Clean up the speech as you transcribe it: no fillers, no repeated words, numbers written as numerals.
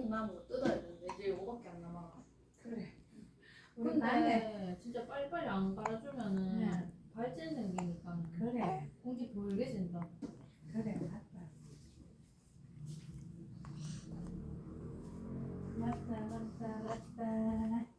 이만큼 남은 거 뜯어야 되는데 이제 요거밖에 안 남아. 그래. 근데 진짜 빨리빨리 안 갈아주면은 네. 발진 생기니까 그래. 공기 돌게진다. 그래 맞다. 맞다 맞다 맞다.